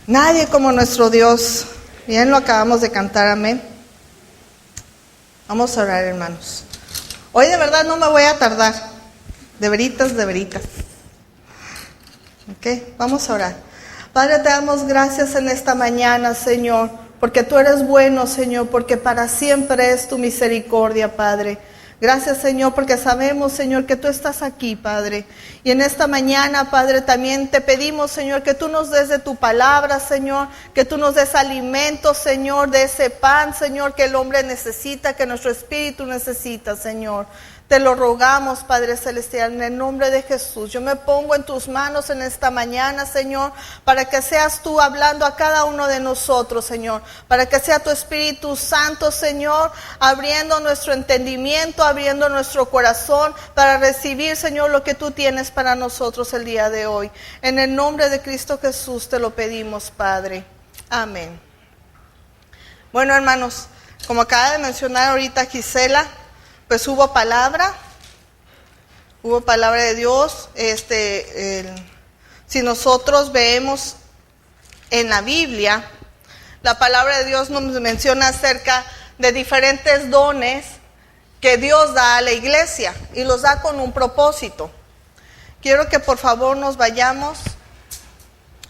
Nadie como nuestro Dios. Bien, lo acabamos de cantar, amén. Vamos a orar, hermanos. Hoy de verdad no me voy a tardar. De veritas, de veritas. Ok, vamos a orar. Padre, te damos gracias en esta mañana, Señor, porque tú eres bueno, Señor, porque para siempre es tu misericordia, Padre. Gracias, Señor, porque sabemos, Señor, que tú estás aquí, Padre. Y en esta mañana, Padre, también te pedimos, Señor, que tú nos des de tu palabra, Señor, que tú nos des alimento, Señor, de ese pan, Señor, que el hombre necesita, que nuestro espíritu necesita, Señor. Te lo rogamos, Padre Celestial, en el nombre de Jesús. Yo me pongo en tus manos en esta mañana, Señor, para que seas tú hablando a cada uno de nosotros, Señor. Para que sea tu Espíritu Santo, Señor, abriendo nuestro entendimiento, abriendo nuestro corazón, para recibir, Señor, lo que tú tienes para nosotros el día de hoy. En el nombre de Cristo Jesús te lo pedimos, Padre. Amén. Bueno, hermanos, como acaba de mencionar ahorita Gisela, pues hubo palabra de Dios. Si nosotros vemos en la Biblia, la palabra de Dios nos menciona acerca de diferentes dones que Dios da a la iglesia y los da con un propósito. Quiero que por favor nos vayamos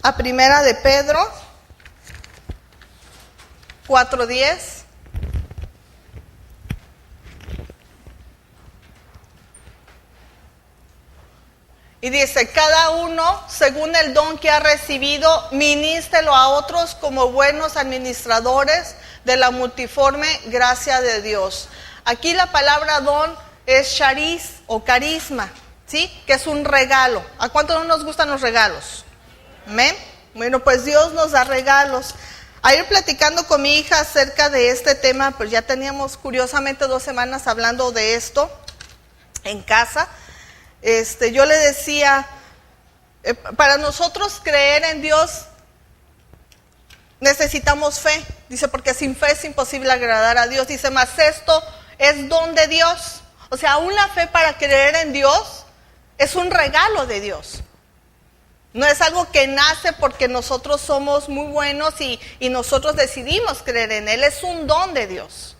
a Primera de Pedro 4:10. Y dice, cada uno, según el don que ha recibido, ministrelo a otros como buenos administradores de la multiforme gracia de Dios. Aquí la palabra don es charis o carisma, ¿sí? Que es un regalo. ¿A cuántos no nos gustan los regalos? ¿Amén? Bueno, pues Dios nos da regalos. Ayer platicando con mi hija acerca de este tema, pues ya teníamos curiosamente 2 semanas hablando de esto en casa. Yo le decía, para nosotros creer en Dios necesitamos fe. Dice, porque sin fe es imposible agradar a Dios. Dice, mas esto es don de Dios. O sea, aún la fe para creer en Dios es un regalo de Dios. No es algo que nace porque nosotros somos muy buenos y nosotros decidimos creer en Él. Es un don de Dios.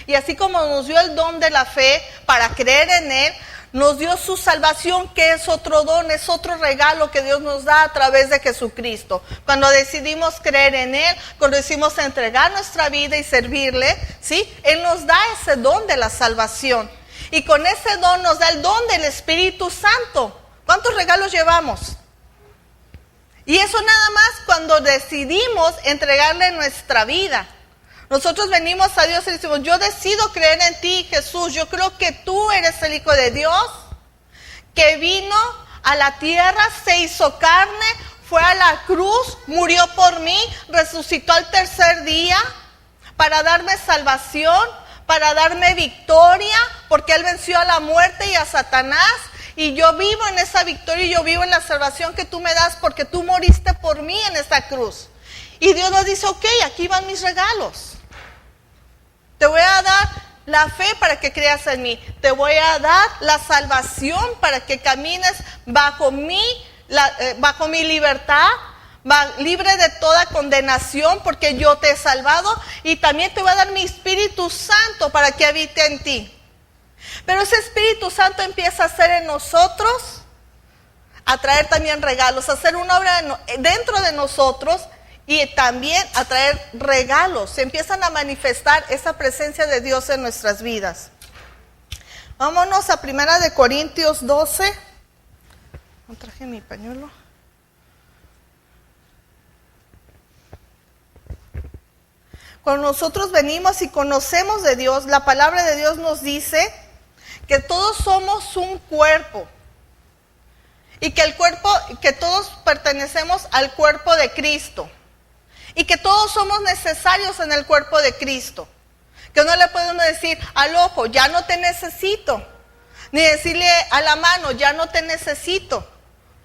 Y así como nos dio el don de la fe para creer en Él, nos dio su salvación, que es otro don, es otro regalo que Dios nos da a través de Jesucristo. Cuando decidimos creer en Él, cuando decidimos entregar nuestra vida y servirle, ¿sí? Él nos da ese don de la salvación. Y con ese don nos da el don del Espíritu Santo. ¿Cuántos regalos llevamos? Y eso nada más cuando decidimos entregarle nuestra vida. Nosotros venimos a Dios y decimos, yo decido creer en ti, Jesús. Yo creo que tú eres el Hijo de Dios, que vino a la tierra, se hizo carne, fue a la cruz, murió por mí, resucitó al tercer día para darme salvación, para darme victoria, porque Él venció a la muerte y a Satanás. Y yo vivo en esa victoria y yo vivo en la salvación que tú me das porque tú moriste por mí en esta cruz. Y Dios nos dice, ok, aquí van mis regalos. Te voy a dar la fe para que creas en mí. Te voy a dar la salvación para que camines bajo mi libertad, libre de toda condenación, porque yo te he salvado. Y también te voy a dar mi Espíritu Santo para que habite en ti. Pero ese Espíritu Santo empieza a hacer en nosotros, a traer también regalos, a hacer una obra dentro de nosotros. Y también a traer regalos, se empiezan a manifestar esa presencia de Dios en nuestras vidas. Vámonos a 1 Corintios 12. No traje mi pañuelo. Cuando nosotros venimos y conocemos de Dios, la palabra de Dios nos dice que todos somos un cuerpo. Y que todos pertenecemos al cuerpo de Cristo. Y que todos somos necesarios en el cuerpo de Cristo. Que no le podemos decir al ojo, ya no te necesito. Ni decirle a la mano, ya no te necesito.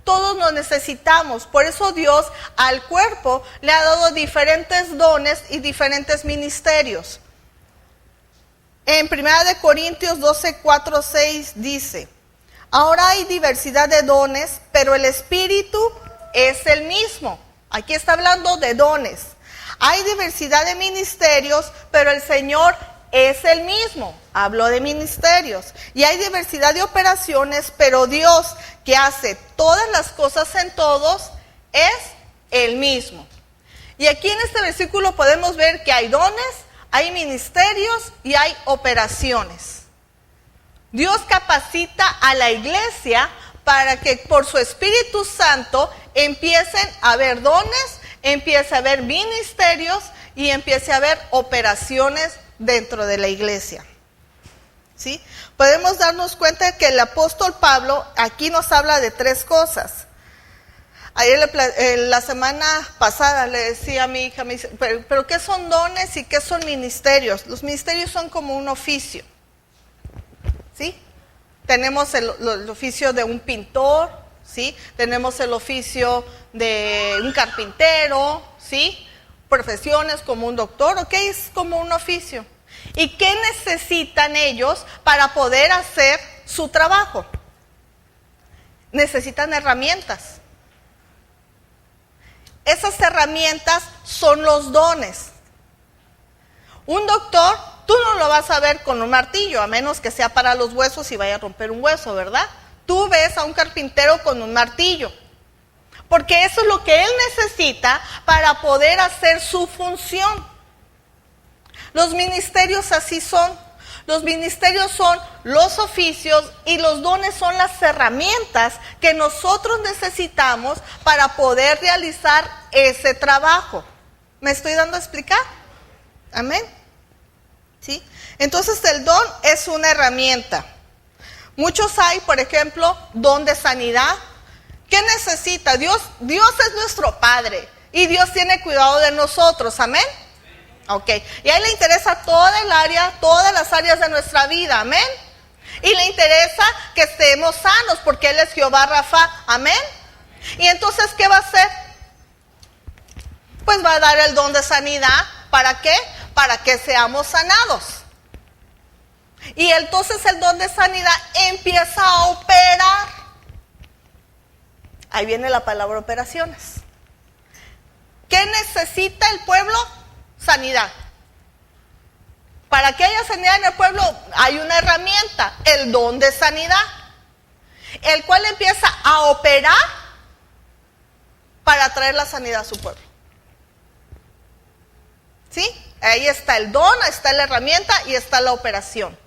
Todos nos necesitamos. Por eso Dios al cuerpo le ha dado diferentes dones y diferentes ministerios. En 1 Corintios 12, 4, 6 dice, ahora hay diversidad de dones, pero el Espíritu es el mismo. Aquí está hablando de dones. Hay diversidad de ministerios, pero el Señor es el mismo. Habló de ministerios. Y hay diversidad de operaciones, pero Dios, que hace todas las cosas en todos, es el mismo. Y aquí en este versículo podemos ver que hay dones, hay ministerios y hay operaciones. Dios capacita a la iglesia para que por su Espíritu Santo empiecen a haber dones, empiece a haber ministerios y empiece a haber operaciones dentro de la iglesia. ¿Sí? Podemos darnos cuenta que el apóstol Pablo aquí nos habla de tres cosas. Ayer, la semana pasada, le decía a mi hija, me dice, ¿pero qué son dones y qué son ministerios? Los ministerios son como un oficio. ¿Sí? Tenemos el oficio de un pintor, ¿sí? Tenemos el oficio de un carpintero, ¿sí? Profesiones como un doctor, ¿ok? Es como un oficio. ¿Y qué necesitan ellos para poder hacer su trabajo? Necesitan herramientas. Esas herramientas son los dones. Un doctor, tú no lo vas a ver con un martillo, a menos que sea para los huesos y vaya a romper un hueso, ¿verdad? Tú ves a un carpintero con un martillo, porque eso es lo que él necesita para poder hacer su función. Los ministerios así son. Los ministerios son los oficios y los dones son las herramientas que nosotros necesitamos para poder realizar ese trabajo. ¿Me estoy dando a explicar? Amén. ¿Sí? Entonces el don es una herramienta. Muchos hay, por ejemplo, don de sanidad. ¿Qué necesita? Dios es nuestro Padre y Dios tiene cuidado de nosotros. Amén. Ok, y a Él le interesa todas las áreas de nuestra vida, amén. Y le interesa que estemos sanos porque Él es Jehová Rafa, amén. Y entonces, ¿qué va a hacer? Pues va a dar el don de sanidad, ¿para qué? Para que seamos sanados. Y entonces el don de sanidad empieza a operar. Ahí viene la palabra operaciones. ¿Qué necesita el pueblo? Sanidad. Para que haya sanidad en el pueblo hay una herramienta, el don de sanidad, el cual empieza a operar para traer la sanidad a su pueblo. ¿Sí? Ahí está el don, ahí está la herramienta y está la operación.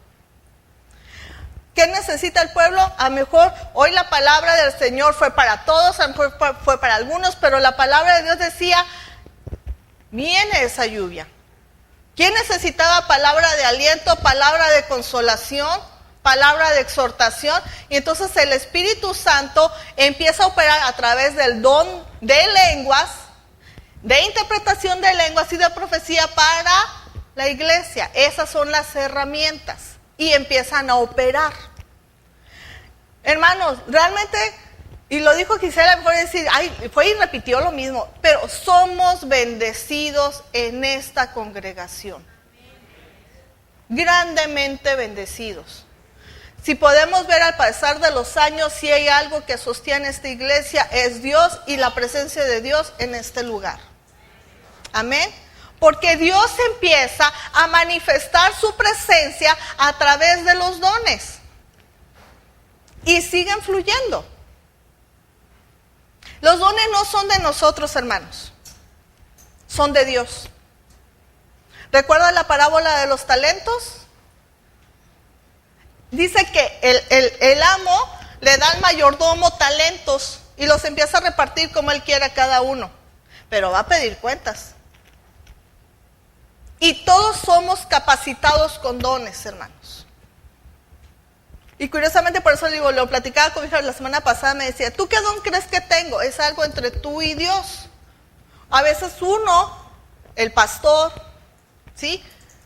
¿Qué necesita el pueblo? A lo mejor hoy la palabra del Señor fue para todos, a lo mejor fue para algunos, pero la palabra de Dios decía, viene esa lluvia. ¿Quién necesitaba palabra de aliento, palabra de consolación, palabra de exhortación? Y entonces el Espíritu Santo empieza a operar a través del don de lenguas, de interpretación de lenguas y de profecía para la iglesia. Esas son las herramientas y empiezan a operar. Hermanos, realmente, y lo dijo Gisela, mejor decir, fue y repitió lo mismo, pero somos bendecidos en esta congregación. Grandemente bendecidos. Si podemos ver al pasar de los años, si hay algo que sostiene esta iglesia, es Dios y la presencia de Dios en este lugar. Amén. Porque Dios empieza a manifestar su presencia a través de los dones. Y siguen fluyendo. Los dones no son de nosotros, hermanos. Son de Dios. ¿Recuerdan la parábola de los talentos? Dice que el amo le da al mayordomo talentos y los empieza a repartir como él quiera a cada uno. Pero va a pedir cuentas. Y todos somos capacitados con dones, hermanos. Y curiosamente por eso le digo, lo platicaba con mi hija la semana pasada, me decía, ¿tú qué don crees que tengo? Es algo entre tú y Dios. A veces uno, el pastor, ¿sí?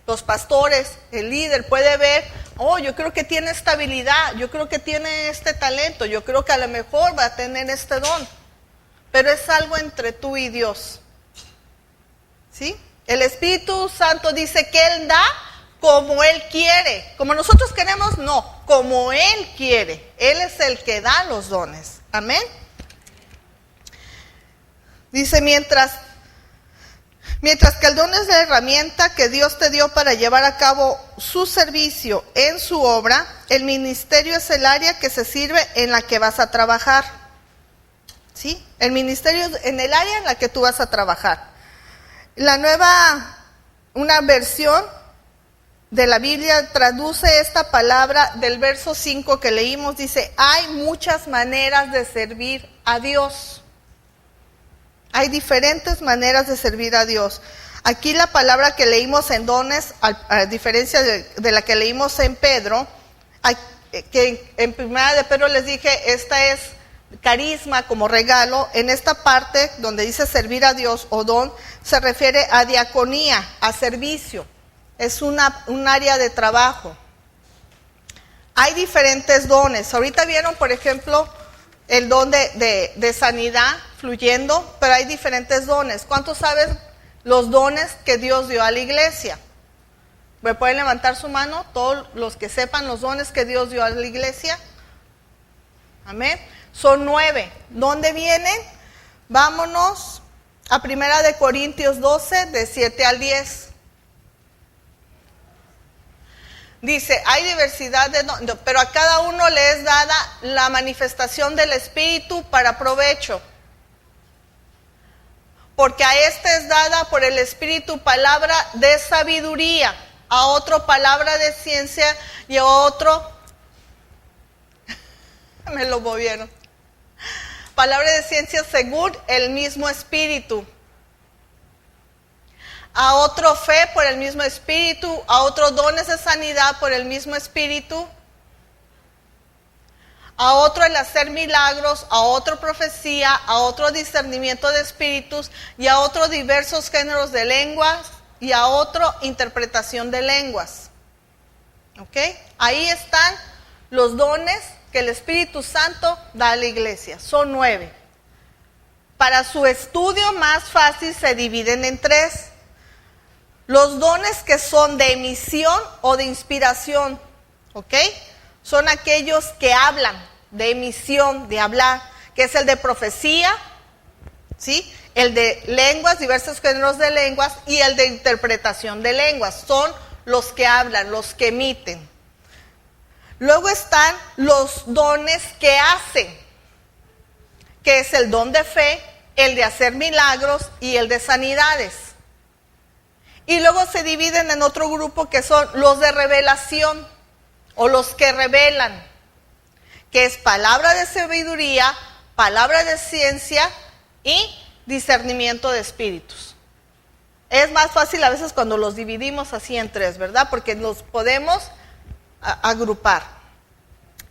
Los pastores, el líder puede ver, oh, yo creo que tiene esta habilidad, yo creo que tiene este talento, yo creo que a lo mejor va a tener este don. Pero es algo entre tú y Dios. ¿Sí? El Espíritu Santo dice que Él da como Él quiere. Como nosotros queremos, no. Como Él quiere. Él es el que da los dones. Amén. Dice, mientras que el don es la herramienta que Dios te dio para llevar a cabo su servicio en su obra, el ministerio es el área que se sirve en la que vas a trabajar. ¿Sí? El ministerio es en el área en la que tú vas a trabajar. Una versión de la Biblia traduce esta palabra del verso 5 que leímos, dice, hay muchas maneras de servir a Dios. Hay diferentes maneras de servir a Dios. Aquí la palabra que leímos en dones, a diferencia de la que leímos en Pedro, que en primera de Pedro les dije, esta es carisma como regalo. En esta parte donde dice servir a Dios o don, se refiere a diaconía, a servicio. Es un área de trabajo. Hay diferentes dones. Ahorita vieron, por ejemplo, el don de sanidad fluyendo, pero hay diferentes dones. ¿Cuántos saben los dones que Dios dio a la iglesia? ¿Me pueden levantar su mano? Todos los que sepan los dones que Dios dio a la iglesia. Amén. Son 9. ¿Dónde vienen? Vámonos a 1 Corintios 12, de 7 al 10. Dice, hay diversidad de dones, pero a cada uno le es dada la manifestación del Espíritu para provecho. Porque a este es dada por el Espíritu palabra de sabiduría, a otro palabra de ciencia y a otro, me lo movieron, palabra de ciencia según el mismo Espíritu. A otro fe por el mismo Espíritu, a otro dones de sanidad por el mismo Espíritu, a otro el hacer milagros, a otro profecía, a otro discernimiento de espíritus y a otro diversos géneros de lenguas y a otro interpretación de lenguas. ¿Ok? Ahí están los dones que el Espíritu Santo da a la iglesia. Son 9. Para su estudio más fácil se dividen en 3. Los dones que son de emisión o de inspiración, ¿ok? Son aquellos que hablan, de emisión, de hablar, que es el de profecía, ¿sí? El de lenguas, diversos géneros de lenguas, y el de interpretación de lenguas. Son los que hablan, los que emiten. Luego están los dones que hacen, que es el don de fe, el de hacer milagros y el de sanidades. Y luego se dividen en otro grupo que son los de revelación o los que revelan, que es palabra de sabiduría, palabra de ciencia y discernimiento de espíritus. Es más fácil a veces cuando los dividimos así en 3, ¿verdad? Porque los podemos agrupar.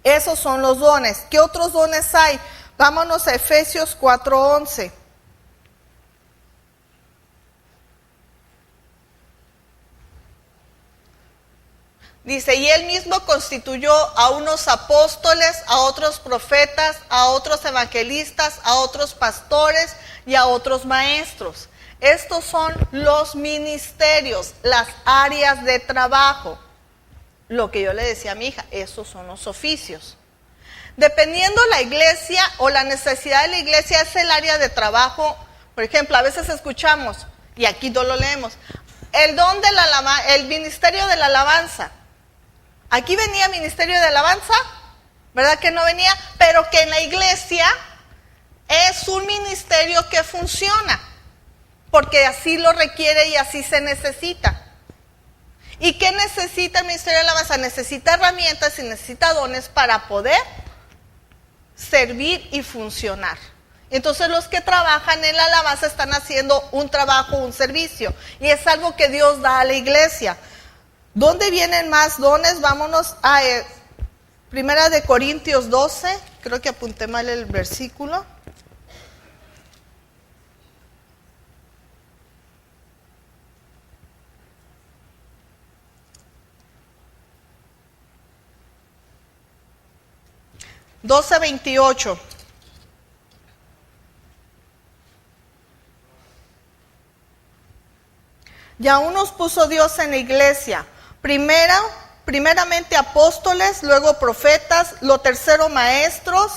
Esos son los dones. ¿Qué otros dones hay? Vámonos a Efesios 4:11. Dice, y él mismo constituyó a unos apóstoles, a otros profetas, a otros evangelistas, a otros pastores y a otros maestros. Estos son los ministerios, las áreas de trabajo. Lo que yo le decía a mi hija, esos son los oficios. Dependiendo la iglesia o la necesidad de la iglesia, es el área de trabajo. Por ejemplo, a veces escuchamos, y aquí no lo leemos, el ministerio de la alabanza. Aquí venía ministerio de alabanza, ¿verdad que no venía? Pero que en la iglesia es un ministerio que funciona, porque así lo requiere y así se necesita. ¿Y qué necesita el ministerio de alabanza? Necesita herramientas y necesita dones para poder servir y funcionar. Entonces los que trabajan en la alabanza están haciendo un trabajo, un servicio, y es algo que Dios da a la iglesia. ¿Dónde vienen más dones? Vámonos a 1 Corintios 12, creo que apunté mal el versículo. (12:28). Y aún nos puso Dios en la iglesia, primeramente apóstoles, luego profetas, lo tercero maestros,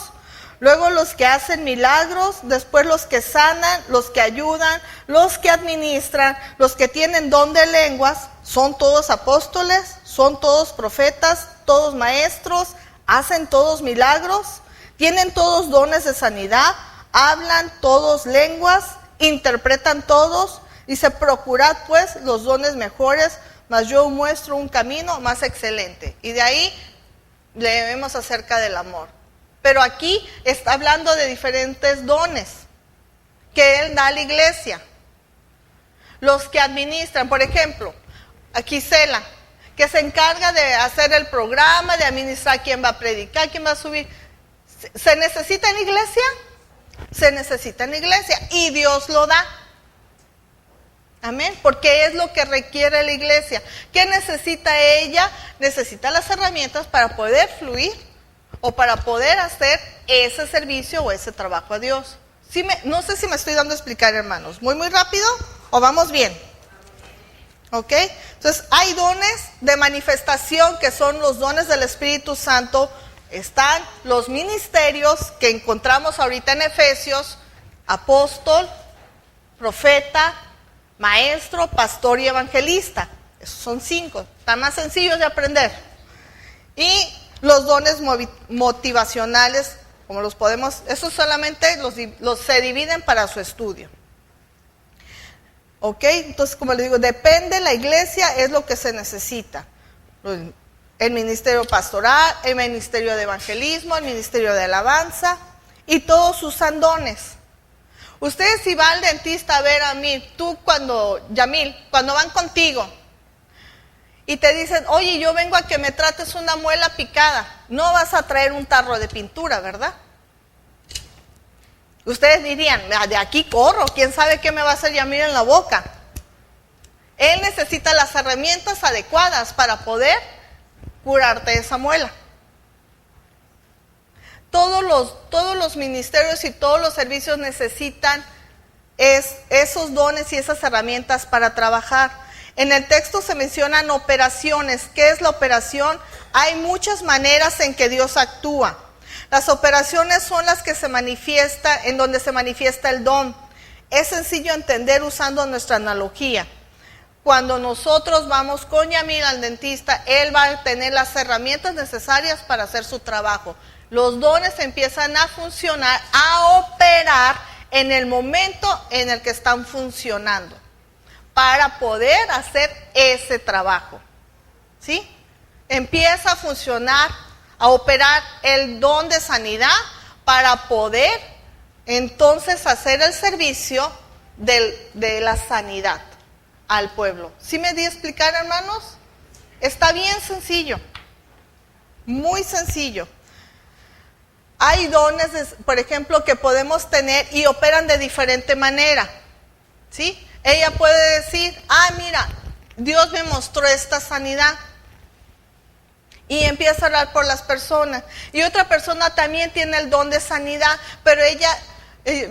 luego los que hacen milagros, después los que sanan, los que ayudan, los que administran, los que tienen don de lenguas. ¿Son todos apóstoles? ¿Son todos profetas? ¿Todos maestros? ¿Hacen todos milagros? ¿Tienen todos dones de sanidad? ¿Hablan todos lenguas? ¿Interpretan todos? Dice, procurad pues los dones mejores, mas yo muestro un camino más excelente. Y de ahí leemos acerca del amor. Pero aquí está hablando de diferentes dones que Él da a la iglesia. Los que administran, por ejemplo, aquí Cela, que se encarga de hacer el programa, de administrar quién va a predicar, quién va a subir. ¿Se necesita en la iglesia? Se necesita en la iglesia y Dios lo da. Amén, porque es lo que requiere la iglesia. ¿Qué necesita ella? Necesita las herramientas para poder fluir o para poder hacer ese servicio o ese trabajo a Dios. No sé si me estoy dando a explicar, hermanos. ¿Muy rápido o vamos bien? ¿Ok? Entonces, hay dones de manifestación que son los dones del Espíritu Santo. Están los ministerios que encontramos ahorita en Efesios: apóstol, profeta, maestro, pastor y evangelista. Esos son 5, están más sencillos de aprender. Y los dones motivacionales, como los podemos, esos solamente los se dividen para su estudio. ¿Ok? Entonces, como les digo, depende la iglesia, es lo que se necesita. El ministerio pastoral, el ministerio de evangelismo, el ministerio de alabanza, y todos usan dones. Ustedes, si va al dentista a ver a mí, Yamil, cuando van contigo y te dicen, oye, yo vengo a que me trates una muela picada, no vas a traer un tarro de pintura, ¿verdad? Ustedes dirían, de aquí corro, quién sabe qué me va a hacer Yamil en la boca. Él necesita las herramientas adecuadas para poder curarte esa muela. Todos los ministerios y todos los servicios necesitan esos dones y esas herramientas para trabajar. En el texto se mencionan operaciones. ¿Qué es la operación? Hay muchas maneras en que Dios actúa. Las operaciones son las que se manifiesta, en donde se manifiesta el don. Es sencillo entender usando nuestra analogía. Cuando nosotros vamos con Yamil al dentista, él va a tener las herramientas necesarias para hacer su trabajo. Los dones empiezan a funcionar, a operar en el momento en el que están funcionando, para poder hacer ese trabajo. ¿Sí? Empieza a funcionar, a operar el don de sanidad para poder entonces hacer el servicio de la sanidad al pueblo. ¿Sí me di a explicar, hermanos? Está bien sencillo, muy sencillo. Hay dones, por ejemplo, que podemos tener y operan de diferente manera. ¿Sí? Ella puede decir, mira, Dios me mostró esta sanidad. Y empieza a orar por las personas. Y otra persona también tiene el don de sanidad, pero ella,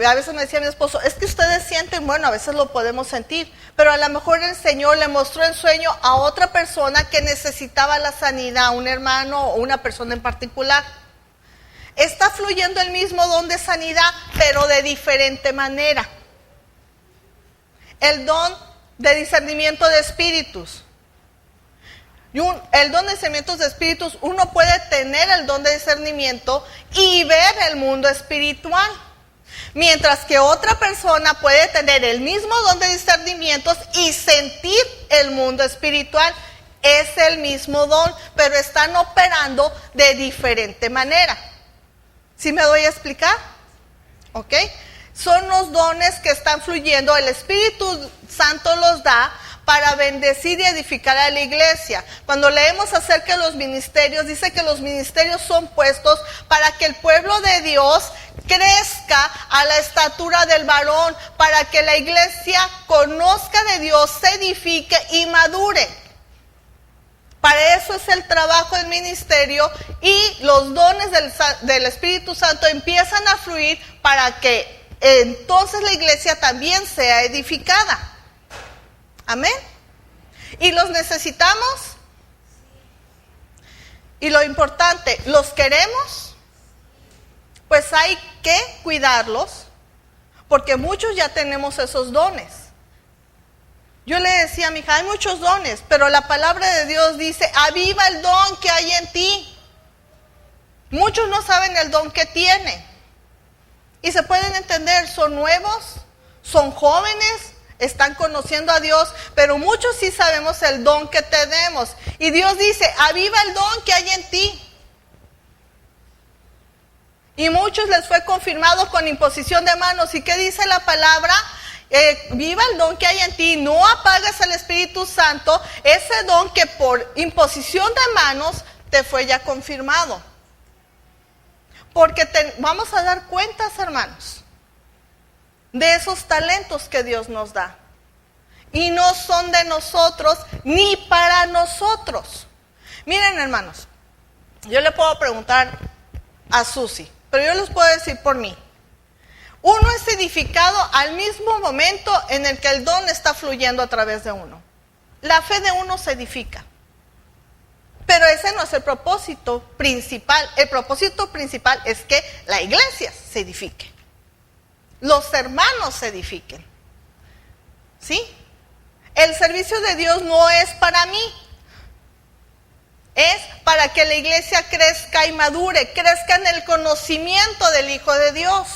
a veces me decía mi esposo, es que ustedes sienten, bueno, a veces lo podemos sentir, pero a lo mejor el Señor le mostró en sueño a otra persona que necesitaba la sanidad, un hermano o una persona en particular. Está fluyendo el mismo don de sanidad, pero de diferente manera. El don de discernimiento de espíritus. El don de discernimiento de espíritus, uno puede tener el don de discernimiento y ver el mundo espiritual. Mientras que otra persona puede tener el mismo don de discernimientos y sentir el mundo espiritual. Es el mismo don, pero están operando de diferente manera. ¿Sí me doy a explicar? ¿Ok? Son los dones que están fluyendo, el Espíritu Santo los da para bendecir y edificar a la iglesia. Cuando leemos acerca de los ministerios, dice que los ministerios son puestos para que el pueblo de Dios crezca a la estatura del varón, para que la iglesia conozca de Dios, se edifique y madure. Para eso es el trabajo del ministerio, y los dones del Espíritu Santo empiezan a fluir para que entonces la iglesia también sea edificada. Amén. ¿Y los necesitamos? Y lo importante, ¿los queremos? pues hay que cuidarlos, porque muchos ya tenemos esos dones. Yo le decía a mi hija, hay muchos dones, pero la palabra de Dios dice, aviva el don que hay en ti. Muchos no saben el don que tienen. Y se pueden entender, son nuevos, son jóvenes, están conociendo a Dios, pero muchos sí sabemos el don que tenemos. Y Dios dice, aviva el don que hay en ti. Y muchos les fue confirmado con imposición de manos. ¿Y qué dice la palabra? Viva el don que hay en ti, no apagues al Espíritu Santo, ese don que por imposición de manos te fue ya confirmado. Porque vamos a dar cuentas, hermanos, de esos talentos que Dios nos da. Y no son de nosotros ni para nosotros. Miren, hermanos, yo le puedo preguntar a Susi, pero yo les puedo decir por mí. Uno es edificado al mismo momento en el que el don está fluyendo a través de uno. La fe de uno se edifica. Pero ese no es el propósito principal. El propósito principal es que la iglesia se edifique. Los hermanos se edifiquen. ¿Sí? El servicio de Dios no es para mí. Es para que la iglesia crezca y madure, crezca en el conocimiento del Hijo de Dios.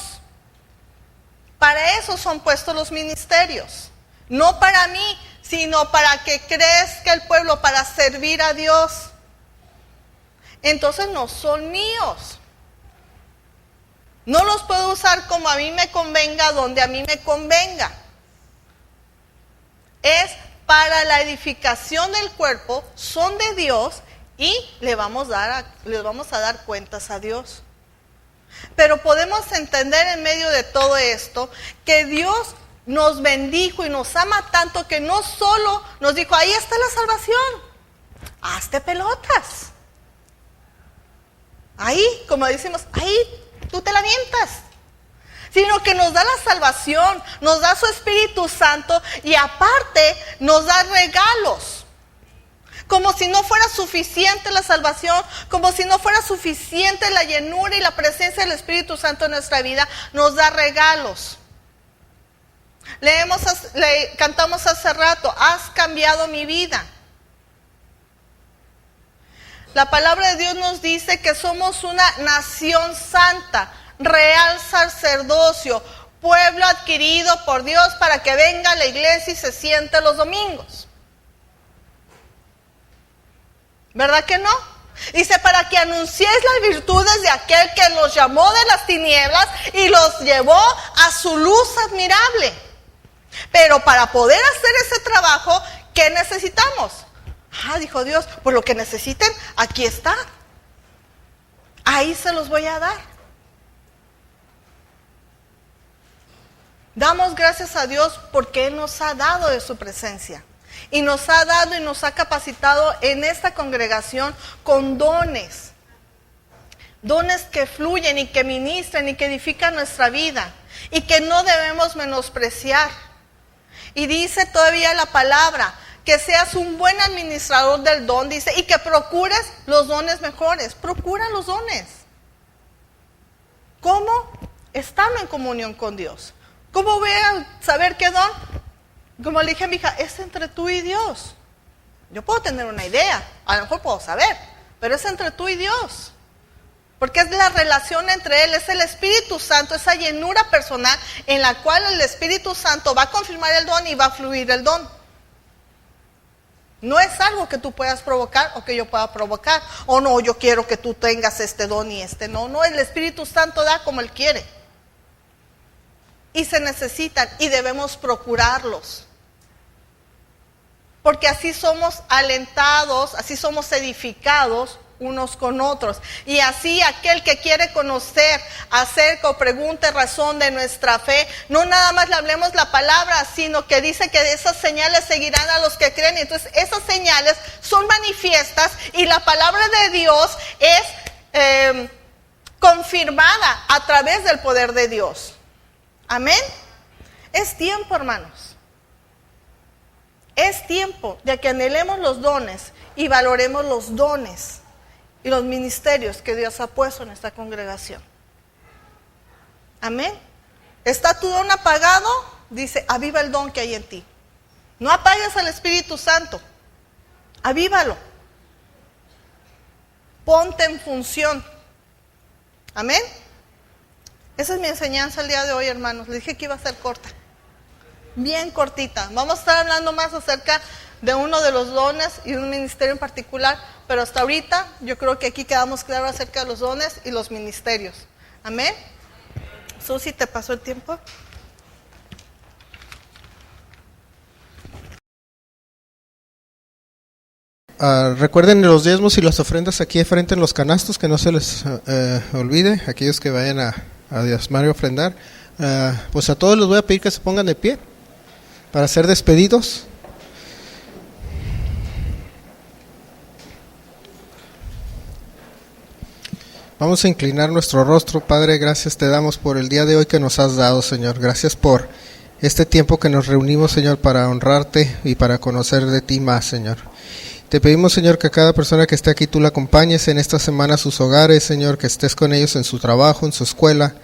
Para eso son puestos los ministerios. No para mí, sino para que crezca el pueblo, para servir a Dios. Entonces no son míos. No los puedo usar como a mí me convenga, donde a mí me convenga. Es para la edificación del cuerpo, son de Dios y les vamos a dar cuentas a Dios. Pero podemos entender en medio de todo esto que Dios nos bendijo y nos ama tanto que no solo nos dijo, ahí está la salvación, hazte pelotas. Ahí, como decimos, ahí tú te la avientas. Sino que nos da la salvación, nos da su Espíritu Santo y aparte nos da regalos. Como si no fuera suficiente la salvación, como si no fuera suficiente la llenura y la presencia del Espíritu Santo en nuestra vida, nos da regalos. Cantamos hace rato, has cambiado mi vida. La palabra de Dios nos dice que somos una nación santa, real sacerdocio, pueblo adquirido por Dios para que venga a la iglesia y se siente los domingos. ¿Verdad que no? Dice, para que anunciéis las virtudes de aquel que los llamó de las tinieblas y los llevó a su luz admirable. Pero para poder hacer ese trabajo, ¿qué necesitamos? Dijo Dios, pues lo que necesiten, aquí está. Ahí se los voy a dar. Damos gracias a Dios porque Él nos ha dado de su presencia. Y nos ha dado y nos ha capacitado en esta congregación con dones. Dones que fluyen y que ministran y que edifican nuestra vida. Y que no debemos menospreciar. Y dice todavía la palabra, que seas un buen administrador del don, dice, y que procures los dones mejores. Procura los dones. ¿Cómo? Estando en comunión con Dios. ¿Cómo voy a saber qué don? Como le dije a mi hija, es entre tú y Dios. Yo puedo tener una idea, a lo mejor puedo saber, pero es entre tú y Dios. Porque es la relación entre Él, es el Espíritu Santo, esa llenura personal en la cual el Espíritu Santo va a confirmar el don y va a fluir el don. No es algo que tú puedas provocar o que yo pueda provocar. O no, yo quiero que tú tengas este don y este. No, el Espíritu Santo da como Él quiere. Y se necesitan y debemos procurarlos. Porque así somos alentados, así somos edificados unos con otros. Y así aquel que quiere conocer acerca o pregunte razón de nuestra fe, no nada más le hablemos la palabra, sino que dice que esas señales seguirán a los que creen. Entonces esas señales son manifiestas y la palabra de Dios es confirmada a través del poder de Dios. Amén. Es tiempo, hermanos. Es tiempo de que anhelemos los dones y valoremos los dones y los ministerios que Dios ha puesto en esta congregación. Amén. ¿Está tu don apagado? Dice, aviva el don que hay en ti. No apagues al Espíritu Santo. Avívalo. Ponte en función. Amén. Esa es mi enseñanza el día de hoy, hermanos. Les dije que iba a ser corta. Bien cortita. Vamos a estar hablando más acerca de uno de los dones y un ministerio en particular, pero hasta ahorita yo creo que aquí quedamos claros acerca de los dones y los ministerios. Amén. Susi, ¿te pasó el tiempo? Recuerden los diezmos y las ofrendas aquí de frente en los canastos, que no se les olvide, aquellos que vayan a diezmar y ofrendar. Pues a todos les voy a pedir que se pongan de pie para ser despedidos. Vamos a inclinar nuestro rostro. Padre, gracias te damos por el día de hoy que nos has dado, Señor. Gracias por este tiempo que nos reunimos, Señor, para honrarte y para conocer de ti más, Señor. Te pedimos, Señor, que a cada persona que esté aquí tú la acompañes en esta semana a sus hogares, Señor, que estés con ellos en su trabajo, en su escuela.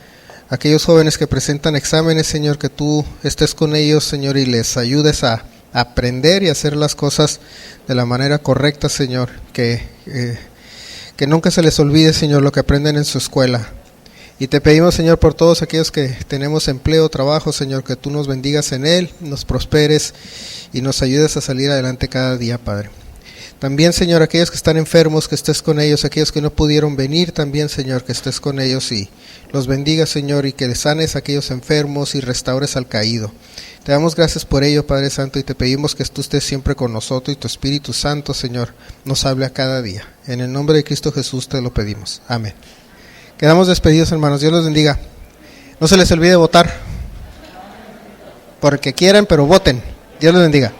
Aquellos jóvenes que presentan exámenes, Señor, que tú estés con ellos, Señor, y les ayudes a aprender y hacer las cosas de la manera correcta, Señor. Que nunca se les olvide, Señor, lo que aprenden en su escuela. Y te pedimos, Señor, por todos aquellos que tenemos empleo, trabajo, Señor, que tú nos bendigas en él, nos prosperes y nos ayudes a salir adelante cada día, Padre. También, Señor, aquellos que están enfermos, que estés con ellos, aquellos que no pudieron venir, también, Señor, que estés con ellos y los bendiga, Señor, y que sanes a aquellos enfermos y restaures al caído. Te damos gracias por ello, Padre Santo, y te pedimos que tú estés siempre con nosotros y tu Espíritu Santo, Señor, nos hable a cada día. En el nombre de Cristo Jesús te lo pedimos. Amén. Quedamos despedidos, hermanos. Dios los bendiga. No se les olvide votar. Porque quieran, pero voten. Dios los bendiga.